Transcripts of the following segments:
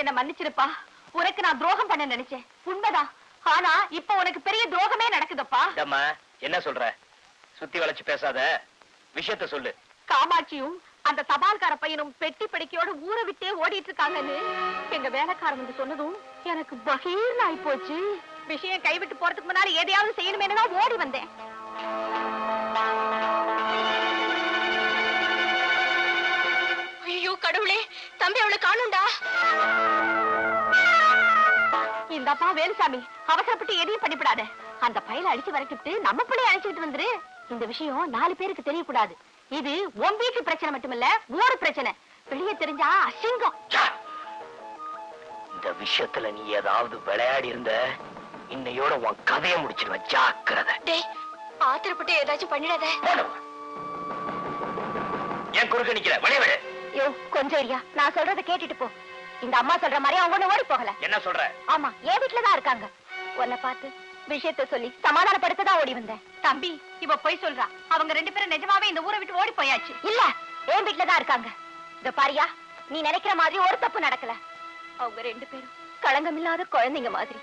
என்ன மன்னிச்சிருப்பா. உனக்கு நான் துரோகம் பண்ண நினைச்சேன், உண்மைதான். ஆனா இப்ப உனக்கு பெரிய துரோகமே நடக்குதுப்பா. என்ன சொல்ற? சுத்தி வளைச்சு பேசாத, விஷயத்த சொல்லு. காமாட்சியும் அந்த தபால்கார பையனும் பெட்டி படிக்கையோட ஊரை விட்டே ஓடிட்டு இருக்காங்கன்னு எங்க வேலைக்காரன் வந்து சொன்னதும் எனக்கு பகீர்னு ஆயி போச்சு. விஷயம் கைவிட்டு போறதுக்கு முன்னாடி எதையாவது செய்யணுமே தான் ஓடி வந்தேன். ஐயோ கடவுளே, தம்பி அவளை காணும்டா. இந்தப்பா வேலுசாமி, அவசரப்பட்டு எதையும் பண்ணிவிடாத. அந்த பையல அடிச்சு வரைக்கிட்டு நம்ம பிள்ளைய அழைச்சிட்டு வந்துரு. இந்த விஷயம் 4 பேருக்கு தெரியக்கூடாது. இது உன் வீட்டு பிரச்சனை மட்டுமில்ல, ஊரு பிரச்சனை. வெளியே தெரிஞ்சா அசிங்கம். இந்த விஷயத்துல நீ ஏதாவது விளையாடி இருந்த, இன்னையோட உன் கதையை முடிச்சிருவேன். ஜாக்கிரதை. டேய், ஆத்திரப்பட்டு ஏதாச்சும் பண்ணிடாத. ஏன் குறுக்க நிக்கிற? விளையாடு. யோ கொஞ்சம் இல்லையா, நான் சொல்றதை கேட்டுட்டு போ. இந்த அம்மா சொல்ற மாதிரி அவங்க ஓடி போகல. என்ன சொல்ற? ஆமா, என் வீட்டுலதான் இருக்காங்க. உன்னை பார்த்து விஷயத்த சொல்லி சமாதானப்படுத்ததான் ஓடி வந்தேன். தம்பி, இவ போய் சொல்றா. அவங்க 2 பேரும் நிஜமாவே இந்த ஊரை விட்டு ஓடி போயாச்சு. இல்ல, என் வீட்டுலதான் இருக்காங்க. இந்த பாரியா, நீ நினைக்கிற மாதிரி ஒரு தப்பு நடக்கல. அவங்க 2 பேரும் களங்கமில்லாத குழந்தைங்க மாதிரி.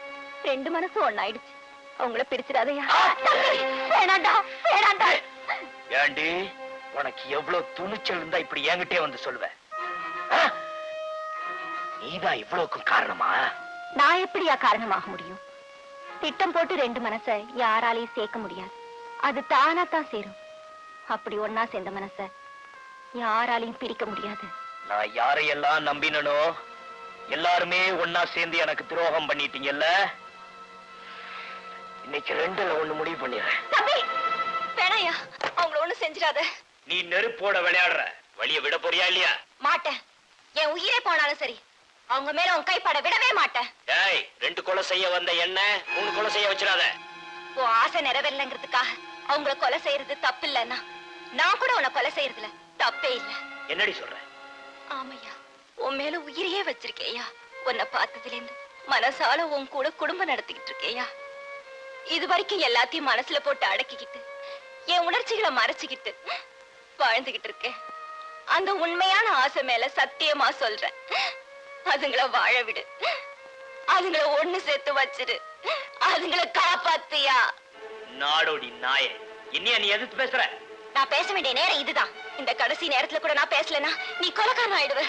2 மனசும் ஒண்ணாயிடுச்சு. அவங்கள பிரிச்சிடாதையா. வேணாண்டா, வேணாண்டா. ஏண்டி, உனக்கு எவ்வளவு துணிச்சல் இருந்தா இப்படி என்கிட்டே வந்து சொல்லுவ? நீதான் இவ்வளவுக்கும் காரணமா? நான் எப்படியா காரணமாக முடியும்? திட்டம் போட்டு 2 மனசை யாராலையும் சேர்க்க முடியாது. அது தானா தான் சேரும். அப்படி ஒன்னா சேர்ந்த மனசை யாராலையும் பிரிக்க முடியாது. நான் யாரையெல்லாம் நம்பினோ எல்லாருமே ஒன்னா சேர்ந்து எனக்கு துரோகம் பண்ணிட்டீங்கல்ல. இன்னைக்கு 2ல 1 முடிவு பண்ணிடுறேன். தம்பி வேணாயா, அவங்கள ஒண்ணு செஞ்சிடாத. நீ நெருப்போட விளையாடுற, வழிய விட போறியா இல்லையா? மாட்டேன். என் உயிரே போனாலும் சரி, அவங்க மேல உன் கைப்பட விடவே மாட்டேன். ஏய், 2 கொலை செய்ய வந்த என்ன 3 கொலை செய்ய வச்சிடாத. உன் ஆசை நிறைவேறலங்கிறதுக்காக அவங்கள கொலை செய்யறது தப்பு இல்லன்னா, நான் கூட உன்னை கொலை செய்யறதுல தப்பே இல்ல. என்னடி சொல்ற? ஆமையா, உன் மேல உயிரையே வச்சிருக்கேயா. உன்னை பார்த்ததுல இருந்து மனசால உன் கூட குடும்பம் நடத்திக்கிட்டு இருக்கேயா. இது வரைக்கும் எல்லாத்தையும் மனசுல போட்டு அடக்கிக்கிட்டு என் உணர்ச்சிகளை மறைச்சுக்கிட்டு வாழ்ந்துகிட்டு இருக்கேன். அந்த உண்மையான ஆசை மேல சத்தியமா சொல்றேன், அதுங்களை வாழ விடு. அதுங்களை ஒண்ணு சேர்த்து வச்சிரு. அதுங்களை காப்பாத்தியா. நாடோடி நாயே, இன்னியா நீ எதிர்த்து பேசுற? நான் பேச வேண்டிய நேரம் இதுதான். இந்த கடைசி நேரத்துல கூட நான் பேசலனா நீ கொலைக்காரன் ஆயிடுவ.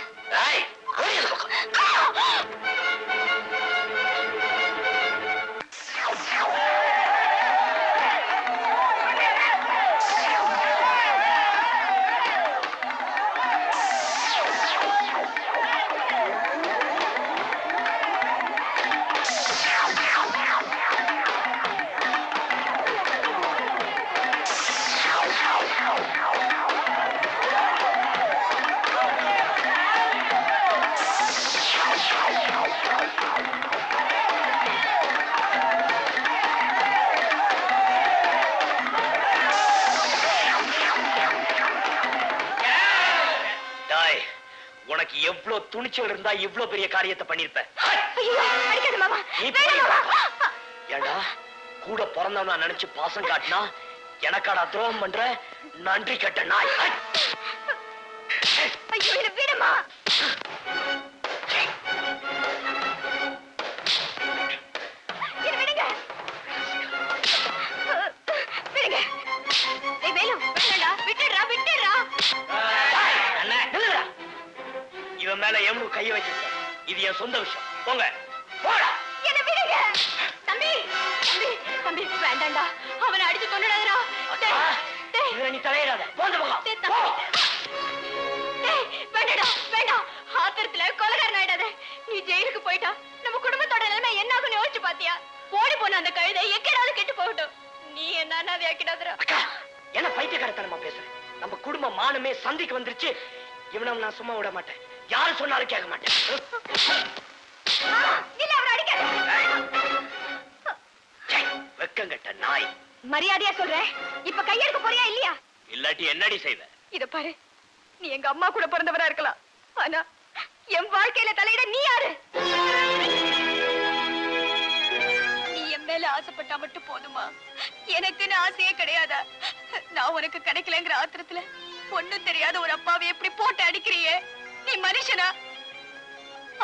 உனக்கு எவ்வளவு துணிச்சல் இருந்தா இவ்வளவு பெரிய காரியத்தை பண்ணிருப்ப. ஏண்டா, கூட பிறந்தவனா நினைச்சு பாசம் காட்டினா எனக்காடா துரோகம் பண்ற? நன்றி கட்ட நாய். விடுமா. இவன் மேல எவ்வளவு கைய வச்சிருக்க? இது என் சொந்த விஷயம். போங்க, போடா. என்ன விடுங்க. தம்பி, தம்பி, தம்பி வேண்டாம்டா. அவனை அடிச்சு கொன்னுடாதடா. டேய், நீ தலையிடாத. போங்க போங்க. டேய், வேண்டாடா, வேண்டாம். ஆத்திரத்துல கொலைகாரன் ஆயிடாத. நீ ஜெயிலுக்கு போய்டா, நம்ம குடும்பத்தோட நிலைமை என்ன ஆகும்னு யோசிச்சு பாத்தியா? ஓடி போன அந்த கழுதை எக்கேடாவது கெட்டு போகட்டும். நீ என்ன ஆக்கிடாதடா. அக்கா, என்ன பைத்தியக்காரத்தனமா பேசுற? நம்ம குடும்ப மானமே சந்திக்கு வந்துருச்சு. இவனை நான் சும்மா விட மாட்டேன். யாரு சொன்னாலும் கேட்க மாட்டேன். வெக்கங்கட்ட நாய். மரியாதையா சொல்றேன், இப்ப கையெடுக்க போறியா இல்லையா? இல்லாட்டி என்னடி செய்வ? இத பாரு, நீ எங்க அம்மா கூட பிறந்தவரா இருக்கலாம், ஆனா என் வாழ்க்கையில தலையிட நீ யாரு? நீ என் மேல ஆசைப்பட்டா மட்டும் போதுமா? எனக்குன்னு ஆசையே கிடையாதா? நான் உனக்கு கிடைக்கலங்கிற ஆத்திரத்துல ஒண்ணும் தெரியாத ஒரு அப்பாவை எப்படி போட்டு அடிக்கிறியே? நீ மனுஷனா?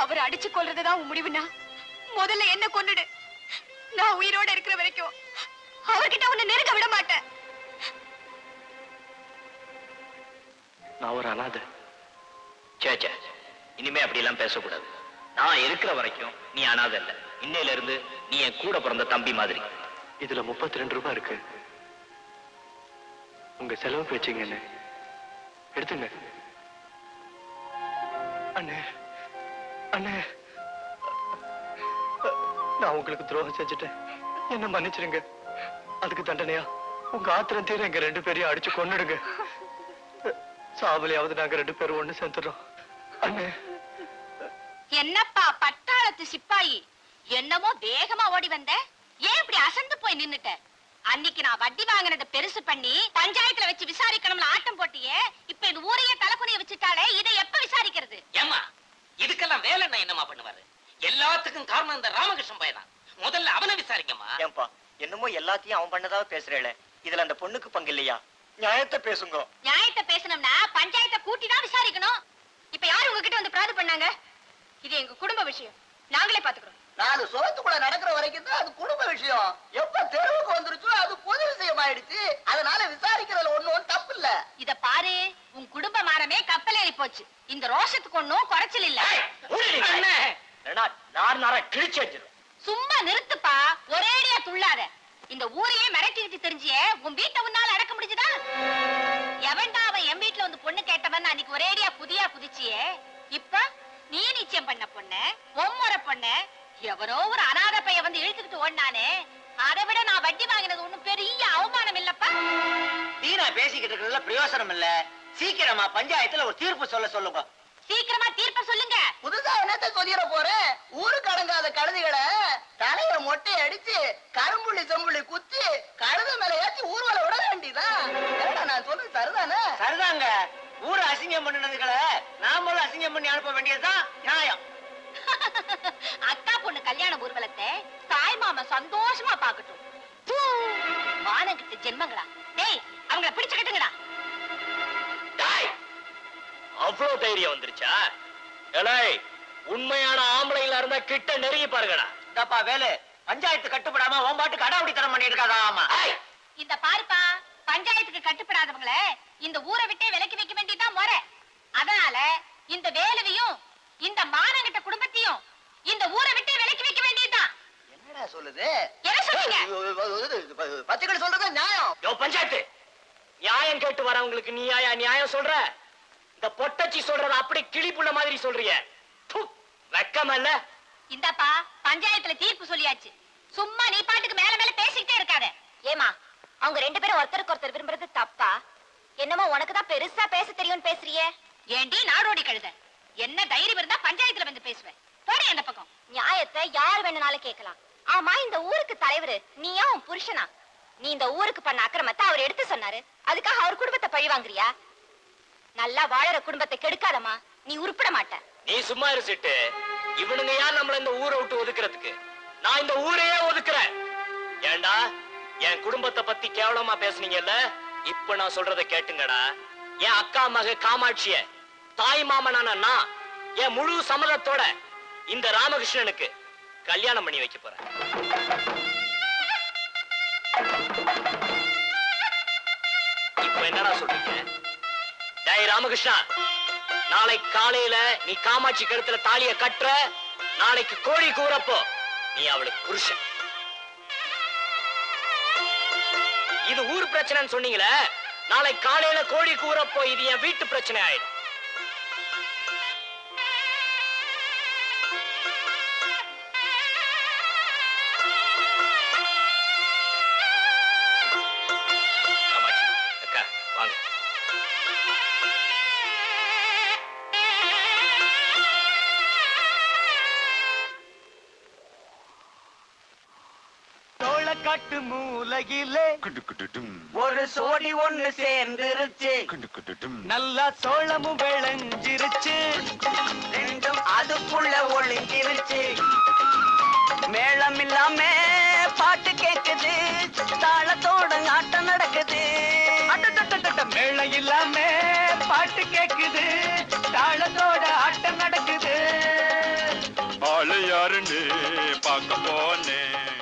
அவர் அடிச்சு கொல்றதுதான் உன் முடிவுனா முதல்ல என்ன கொன்னுடு. நான் உயிரோட இருக்கிற வரைக்கும் அவர்கிட்ட உன்னை நெருங்க விட மாட்டேன். நான் ஒரு அனாதை. சேச்சே, இனிமே அப்படி எல்லாம் பேசக்கூடாது. நான் இருக்கிற வரைக்கும் நீ அனாதை இல்ல. இன்னையில இருந்து நீ என் கூட பிறந்த தம்பி மாதிரி. இதுல 32 ரூபாய் இருக்கு. உங்க செலவுக்கு வச்சுங்க. எடுத்துங்க. அண்ணே, அண்ணே, நான் உங்களுக்கு துரோகம் செஞ்சுட்டேன். என்ன மன்னிச்சிருங்க. அதுக்கு தண்டனையா உங்க ஆத்திரம் தீர எங்க 2 பேரையும் அடிச்சு கொன்னுடுங்க. சாவலியாவது நாங்க 2 பேரும் ஒண்ணு சேர்ந்துடுறோம். அண்ணே. என்னப்பா பட்டாளத்து சிப்பாயி, என்னமோ வேகமா ஓடி வந்த, ஏன் இப்படி அசந்து போய் நின்னுட்ட? அன்னைக்கு நான் வட்டி வாங்கினதை பெருசு பண்ணி பஞ்சாயத்துல வச்சு விசாரிக்கணும்னு ஆட்டம் போட்டியே, இப்ப இந்த ஊரையே தலைக்குனிய வச்சுட்டாலே, இதை எப்ப விசாரிக்கிறது? ஏமா இதுக்கெல்லாம் வேலைன்னா என்னமா பண்ணுவாரு? எல்லாத்துக்கும் காரணம் இந்த ராமகிருஷ்ணன் பையன். முதல்ல அவனை விசாரிக்கமா. ஏன்பா என்னமோ எல்லாத்தையும் அவன் பண்ணதாக பேசுறேளே, இதுல அந்த பொண்ணுக்கு பங்கு இல்லையா? நியாயத்தை பேசுங்க. நியாயத்தை பேசணும்னா பஞ்சாயத்தை கூட்டி தான் விசாரிக்கணும். இப்ப யாரு உங்ககிட்ட வந்து பிரார்த்தனை பண்ணாங்க? இது எங்க குடும்ப விஷயம், நாங்களே பாத்துக்கிறோம். 4 சுவத்துக்குள்ள நடக்கிற வரைக்கும் தான் அது குடும்ப விஷயம். எப்ப தெருவுக்கு வந்துருச்சோ அது பொது விஷயம் ஆயிடுச்சு. அதனால விசாரிக்கிறதுல ஒண்ணும் தப்பு இல்ல. இத பாரு, உன் குடும்ப மானமே கப்பலேறி போச்சு. இந்த ரோஷத்துக்கு ஒண்ணும் குறைச்சல் இல்ல. சும்மா நிறுத்துப்பா, ஒரேடியா துள்ளாத. இந்த ஊரையே மிரட்டிட்டு தெரிஞ்சியே உன் வீட்டை உன்னால அடக்க முடிஞ்சுதா? எவன்டா அவன் என் வீட்டுல வந்து பொண்ணு கேட்டவன் அன்னைக்கு ஒரேடியா குதிச்சியே. இப்ப நீ நிச்சயம் பண்ண பொண்ணு, ஒம்முறை பொண்ணு, எவரோ ஒரு அனாதை பைய வந்து இழுத்துக்கிட்டு ஓடினானே, அதை விட நான் வட்டி வாங்கினது ஒண்ணும் பெரிய அவமானம் இல்லப்பா. வீணா பேசிக்கிட்டு இருக்கிறதுல பிரயோசனம் இல்ல. சீக்கிரமா பஞ்சாயத்துல ஒரு தீர்ப்பு சொல்லுங்க. சீக்கிரமா தீர்ப்ப சொல்லுங்க. புதுசா என்னத்த சொல்லிட போறேன்? ஊருக்கு அடங்காத கழுதிகளை தலையில மொட்டை அடிச்சு கரும்புள்ளி செம்புள்ளி குத்தி கழுத மேல ஏற்றி ஊர்வல விட வேண்டியதான். நான் சொல்றது சரிதானே? சரிதாங்க. ஊரை அசிங்கம் பண்ணினதுகளை நாமளும் அசிங்கம் பண்ணி அனுப்ப வேண்டியதுதான் நியாயம். அக்கா பொண்ணு கல்யாண ஊர்வலத்தை தாய் மாமா சந்தோஷமா பாக்கட்டும். வானங்கிட்ட ஜென்மங்களா? டேய், அவங்கள பிடிச்சு கட்டுங்கடா. அவ்வளவு தைரியம் வந்துருச்சா? உண்மையான ஆம்பளைங்களா இருந்தா கிட்ட நெருங்கி பாருங்கடா. தப்பா வேலு, பஞ்சாயத்து கட்டுப்படாம உன் பாட்டுக்கு அடாவடித்தனம் பண்ணி இருக்காதா? ஆமா. இந்த பாருப்பா, பஞ்சாயத்துக்கு கட்டுப்படாதவங்கள இந்த ஊரை விட்டே விலக்கி வைக்க வேண்டியதான் முறை. அதனால இந்த வேலுவையும் இந்த மானங்கிட்ட குடும்பத்தையும் இந்த ஊரை விட்டே விலக்கி வைக்க வேண்டியதுதான். என்னடா சொல்லுது? என்ன சொல்றீங்க? பச்சைகள் சொல்றது நியாயம். யோ பஞ்சாயத்து, நியாயம் கேட்டு வரவங்களுக்கு நீயா நியாயம் சொல்ற? இந்த பொட்டச்சி சொல்றத அப்படி கிளிப்புள்ள மாதிரி சொல்றிய. வெக்கமல்ல? இந்தப்பா, பஞ்சாயத்துல தீர்ப்பு சொல்லியாச்சு. சும்மா நீ பாட்டுக்கு மேல மேல பேசிக்கிட்டே இருக்காத. ஏமா, அவங்க 2 பேரும் ஒருத்தருக்கு ஒருத்தர் விரும்புறது தப்பா? என்னமோ உனக்குதான் பெருசா பேச தெரியும்னு பேசுறியே. ஏண்டி நாடோடி கழுத, என்ன தைரியம் இருந்தா பஞ்சாயத்துல வந்து பேசுவேன். போடி அந்த பக்கம். நியாயத்தை யார் வேணும்னாலும் கேட்கலாம். ஆமா, இந்த ஊருக்கு தலைவர் நீயா உன் புருஷனா? நீ இந்த ஊருக்கு பண்ண அக்கிரமத்தை அவர் எடுத்து சொன்னாரு, அதுக்காக அவர் குடும்பத்தை பழி வாங்குறியா? நல்லா வாழற குடும்பத்தை கெடுக்காதமா, நீ உருப்பட மாட்ட. நீ சும்மா இருந்துட்டு, இவனுங்க யார் நம்மள இந்த ஊரை விட்டு ஒதுக்குறதுக்கு? நான் இந்த ஊரையே ஒதுக்குறேன். ஏண்டா, என் குடும்பத்தை பத்தி கேவலமா பேசுனீங்கல்ல, இப்ப நான் சொல்றத கேட்டுங்கடா. என் அக்கா மக காமாட்சிய தாய் மாமனான நான் என் முழு சம்மதத்தோட இந்த ராமகிருஷ்ணனுக்கு கல்யாணம் பண்ணி வைக்க போறேன். இப்ப என்னடா சொல்றீங்க? டேய் ராமகிருஷ்ணா, நாளை காலையில நீ காமாட்சி கழுத்துல தாலிய கட்டுற. நாளைக்கு கோழி கூறப்போ நீ அவளுக்கு புருஷன். இது ஊர் பிரச்சனைன்னு சொன்னீங்களே, நாளை காலையில கோழி கூறப்போ இது என் வீட்டு பிரச்சனை ஆயிடும். காமாட்சி அக்கா வாங்க. காட்டு மூலையிலே ஒரு சோடி ஒண்ணு சேர்ந்துருச்சு. நல்லா சோளமும் விளைஞ்சிருச்சு. ரெண்டும் அதுக்குள்ள ஒளிஞ்சிருச்சு. மேளம் இல்லாம பாட்டு கேக்குது, தாளத்தோட ஆட்டம் நடக்குது. மேளம் இல்லாம பாட்டு கேக்குது, தாளத்தோட ஆட்டம் நடக்குது. யாருன்னு பார்க்க போனேன்